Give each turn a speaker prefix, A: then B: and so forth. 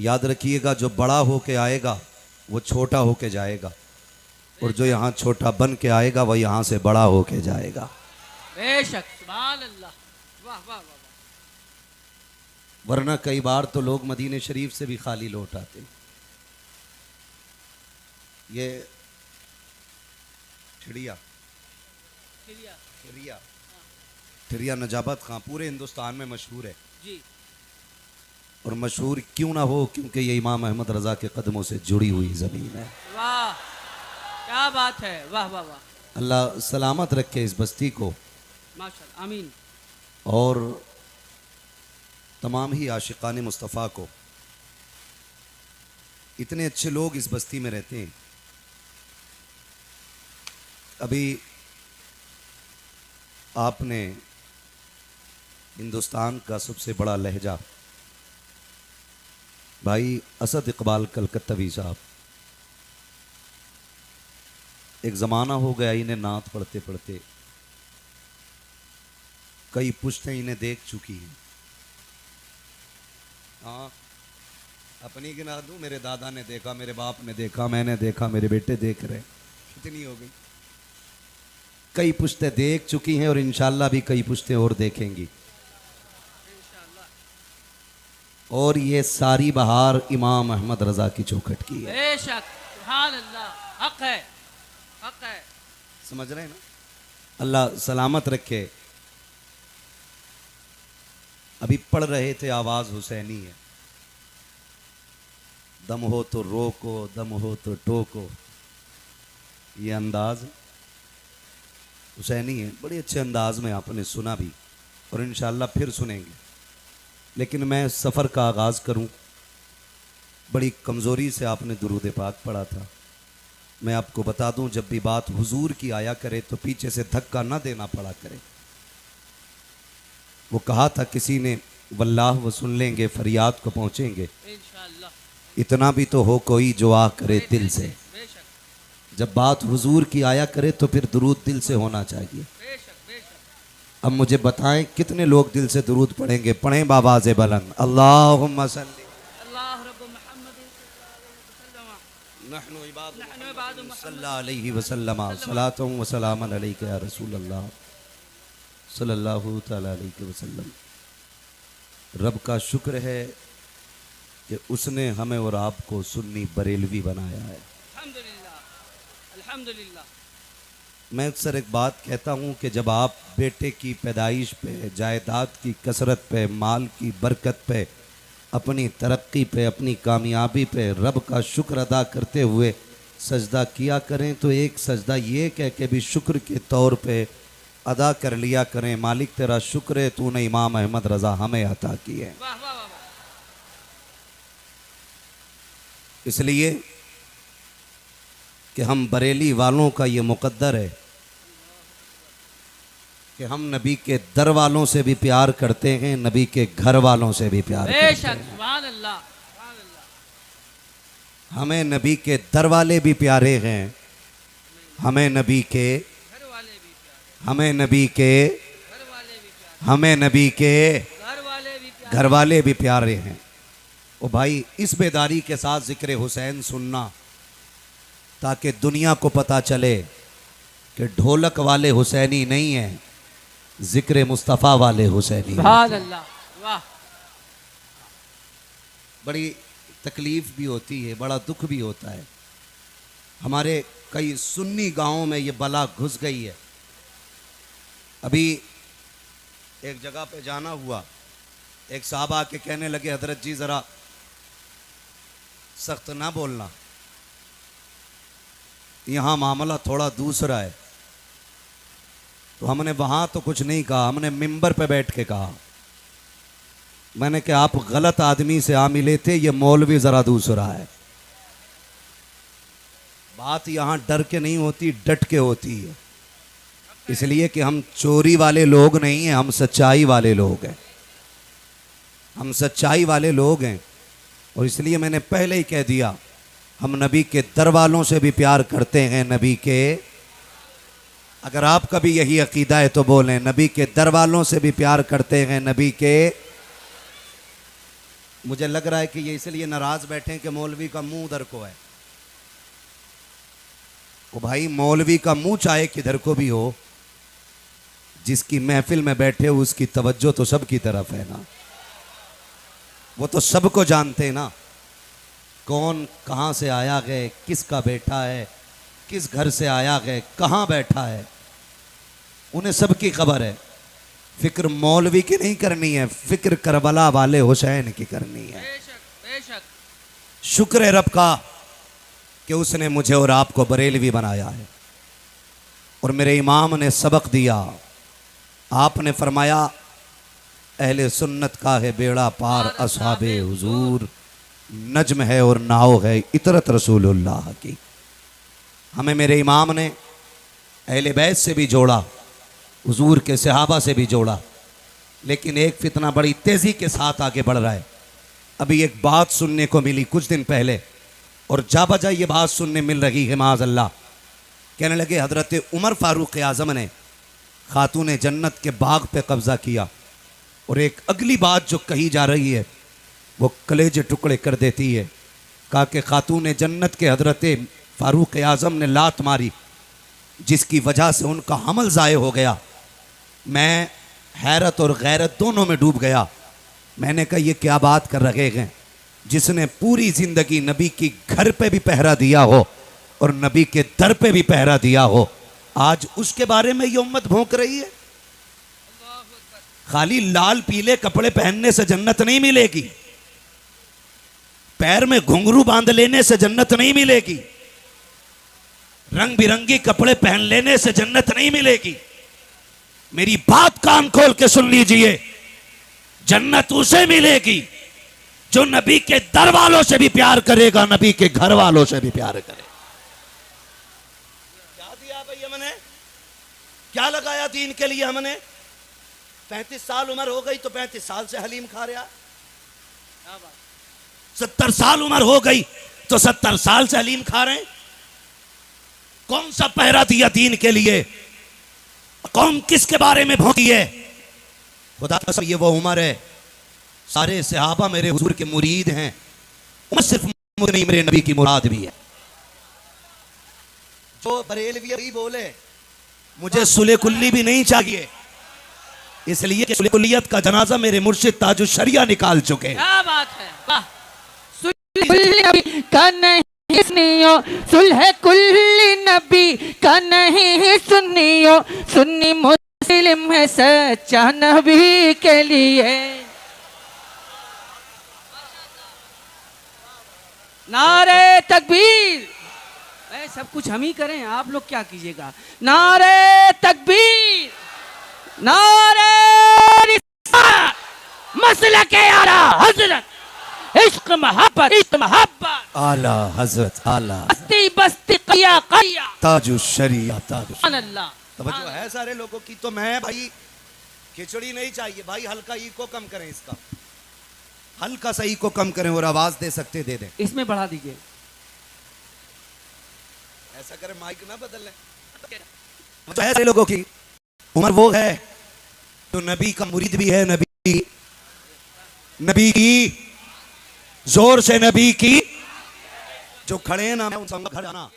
A: याद रखिएगा, जो बड़ा होके आएगा वो छोटा होके जाएगा, और जो यहाँ छोटा बन के आएगा वह यहाँ से बड़ा होके जाएगा।
B: बेशक, सुभान अल्लाह, वाह वाह वाह।
A: वरना कई बार तो लोग मदीने शरीफ से भी खाली लौट आते। ये ठिड़िया ठिड़िया ठिड़िया नजाबत खां पूरे हिंदुस्तान में मशहूर है
B: जी।
A: और मशहूर क्यों ना हो, क्योंकि ये इमाम अहमद रजा के कदमों से जुड़ी हुई ज़मीन है।
B: वाह, क्या बात है, वाह वाह वाह।
A: अल्लाह सलामत रखे इस बस्ती को,
B: माशाअल्लाह, आमीन।
A: और तमाम ही आशिकान मुस्तफ़ा को। इतने अच्छे लोग इस बस्ती में रहते हैं। अभी आपने हिंदुस्तान का सबसे बड़ा लहजा भाई असद इकबाल कलकत्तवी साहब, एक ज़माना हो गया इन्हें नात पढ़ते पढ़ते, कई पुश्तें इन्हें देख चुकी हैं। हाँ, अपनी गिना दूं, मेरे दादा ने देखा, मेरे बाप ने देखा, मैंने देखा, मेरे बेटे देख रहे, कितनी हो गई। कई पुश्तें देख चुकी हैं और इंशाल्लाह भी कई पुश्तें और देखेंगी। और ये सारी बहार इमाम अहमद रजा की चौखट की है।
B: बेशक, सुभान अल्लाह, हक है, हक है।
A: समझ रहे हैं ना? अल्लाह सलामत रखे। अभी पढ़ रहे थे आवाज हुसैनी है, दम हो तो रोको, दम हो तो टोको, ये अंदाज हुसैनी है। बड़े अच्छे अंदाज में आपने सुना भी और इंशाअल्लाह फिर सुनेंगे। लेकिन मैं सफ़र का आगाज़ करूं, बड़ी कमज़ोरी से आपने दुरूद पाक पढ़ा था। मैं आपको बता दूं, जब भी बात हुजूर की आया करे तो पीछे से धक्का ना देना पड़ा करे। वो कहा था किसी ने, वल्लाह वो सुन लेंगे, फरियाद को पहुंचेंगे,
B: इंशाअल्लाह।
A: इतना भी तो हो कोई जो आ करे दिल से।
B: बेशक,
A: जब बात हुजूर की आया करे तो फिर दुरूद दिल से होना चाहिए।
B: बेशक, बेशक।
A: अब मुझे बताएं कितने लोग दिल से दुरूद पढ़ेंगे? पढ़ें बाबाज़े बुलंद, अल्लाहुम्मा सल्ली
B: अल्लाह रब्बु मुहम्मद
A: नहनु इबादु
B: नहनु इबादु मुहम्मद
A: सल्लल्लाहु अलैहि वसल्लम सलातु व सलामन अलैका या रसूल अल्लाह सल्लल्लाहु तआला अलैहि वसल्लम। रब का शुक्र है कि उसने हमें और आपको सुन्नी बरेलवी बनाया है।
B: अल्हम्दुलिल्लाह, अल्हम्दुलिल्लाह।
A: मैं अक्सर एक बात कहता हूँ कि जब आप बेटे की पैदाइश पे, जायदाद की कसरत पे, माल की बरकत पे, अपनी तरक्की पे, अपनी कामयाबी पे रब का शुक्र अदा करते हुए सजदा किया करें, तो एक सजदा ये कह के भी शुक्र के तौर पे अदा कर लिया करें, मालिक तेरा शुक्र है तूने इमाम अहमद रज़ा हमें अता की है।
B: वाह वाह वाह।
A: इसलिए कि हम बरेली वालों का ये मुकद्दर है कि हम नबी के दर वालों से भी प्यार करते हैं, नबी के घर वालों से भी प्यार करते
B: बेशक,
A: हैं।
B: सुभान अल्लाह, सुभान अल्लाह।
A: हमें नबी के दर वाले भी प्यारे हैं, हमें नबी के,
B: घर वाले भी प्यारे,
A: हमें नबी के,
B: घर वाले भी प्यारे,
A: हमें नबी के
B: घर वाले भी प्यारे।
A: घर वाले भी प्यारे हैं। ओ भाई, इस बेदारी के साथ जिक्र हुसैन सुनना, ताकि दुनिया को पता चले कि ढोलक वाले हुसैनी नहीं है, जिक्र मुस्तफ़ा वाले हुसैनी।
B: सुभान अल्लाह, वाह।
A: बड़ी तकलीफ भी होती है, बड़ा दुख भी होता है। हमारे कई सुन्नी गांवों में ये बला घुस गई है। अभी एक जगह पे जाना हुआ, एक साहब आके कहने लगे, हजरत जी ज़रा सख्त ना बोलना, यहाँ मामला थोड़ा दूसरा है। तो हमने वहाँ तो कुछ नहीं कहा, हमने मिंबर पे बैठ के कहा। मैंने कहा आप गलत आदमी से आ मिले थे, ये मौलवी ज़रा दूसरा है। बात यहाँ डर के नहीं होती, डट के होती है। इसलिए कि हम चोरी वाले लोग नहीं हैं, हम सच्चाई वाले लोग हैं, हम सच्चाई वाले लोग हैं। और इसलिए मैंने पहले ही कह दिया, हम नबी के दर वालों से भी प्यार करते हैं, नबी के, अगर आपका भी यही अकीदा है तो बोलें, नबी के दर वालों से भी प्यार करते हैं, नबी के। मुझे लग रहा है कि ये इसलिए नाराज बैठे हैं कि मौलवी का मुंह उधर को है। ओ भाई, मौलवी का मुंह चाहे किधर को भी हो, जिसकी महफिल में बैठे हो उसकी तवज्जो तो सबकी तरफ है ना। वो तो सबको जानते हैं ना, कौन कहाँ से आया गए, किसका बेटा है, किस घर से आया गए, कहाँ बैठा है, उन्हें सबकी खबर है। फिक्र मौलवी की नहीं करनी है, फिक्र करबला वाले हुसैन की करनी है।
B: बेशक बेशक।
A: शुक्र है रब का कि उसने मुझे और आपको बरेलवी बनाया है। और मेरे इमाम ने सबक दिया, आपने फरमाया अहले सुन्नत का है बेड़ा पार असहाबे हुजूर, नज्म है और नाव है इतरत रसूलुल्लाह की। हमें मेरे इमाम ने अहले बैत से भी जोड़ा, हुजूर के सहाबा से भी जोड़ा। लेकिन एक फितना बड़ी तेज़ी के साथ आगे बढ़ रहा है। अभी एक बात सुनने को मिली कुछ दिन पहले, और जा बजा ये बात सुनने मिल रही है माज़ अल्लाह। कहने लगे हज़रत उमर फारूक आज़म ने खातून जन्नत के बाग पे कब्ज़ा किया। और एक अगली बात जो कही जा रही है वो कलेजे टुकड़े कर देती है। कहा कि खातून जन्नत के हज़रत फारूक आज़म ने लात मारी, जिसकी वजह से उनका हमल ज़ाय हो गया। मैं हैरत और गैरत दोनों में डूब गया। मैंने कहा ये क्या बात कर रहे हैं, जिसने पूरी ज़िंदगी नबी की घर पे भी पहरा दिया हो और नबी के दर पे भी पहरा दिया हो, आज उसके बारे में ये उम्मत भौंक रही है। खाली लाल पीले कपड़े पहनने से जन्नत नहीं मिलेगी, पैर में घुंघरू बांध लेने से जन्नत नहीं मिलेगी, रंग बिरंगी कपड़े पहन लेने से जन्नत नहीं मिलेगी। मेरी बात कान खोल के सुन लीजिए, जन्नत उसे मिलेगी जो नबी के दर वालों से भी प्यार करेगा, नबी के घर वालों से भी प्यार करेगा। क्या दिया भाई हमने, क्या लगाया दीन के लिए हमने। 35 साल उम्र हो गई तो 35 साल से हलीम खा रहा, 70 साल उम्र हो गई तो 70 साल से हलीम खा रहे हैं। कौन सा पहरा दिया दीन के लिए, कौन किसके बारे में भौंकी है। खुदा कसम ये वो उम्र है, सारे सहाबा मेरे हुजूर के मुरीद हैं। उम्र सिर्फ मुझे नहीं, मेरे नबी की मुराद भी है। जो बरेलवी अभी बोले मुझे सुले कुल्ली भी नहीं चाहिए, इसलिए कि सुले कुल्लियत का जनाजा मेरे मुर्शिद ताजुश शरिया निकाल चुके हैं।
B: क्या बात है, वाह।
C: नबी का नहीं सुनियो, सुलह कुल्ली नबी का नहीं सुनियो, सुन्नी मुस्लिम है सच्चा नबी के लिए।
B: नारे तकबीर। सब कुछ हम ही करें, आप लोग क्या कीजिएगा। नारे तकबीर, नारे रिसालत, मसला के आला हजरत, इश्क मोहब्बत, इश्क मोहब्बत,
A: आला हजरत, आला
B: बस्ती बस्ती क़िया क़िया,
A: ताजुश शरिया, ताजुश।
B: सुभान अल्लाह।
A: तवज्जो है सारे लोगों की। तो मैं भाई खिचड़ी नहीं चाहिए भाई, हल्का ई को कम करें, इसका हल्का सा ई को कम करें, और आवाज दे सकते दे दें।
B: इसमें बढ़ा दीजिए।
A: ऐसा करें माइक ना बदल लें। तो ऐसे लोगों की उम्र वो है जो नबी का मुरीद भी है, नबी की जोर से नबी की जो खड़े हैं ना, मैं उन सब घर जाना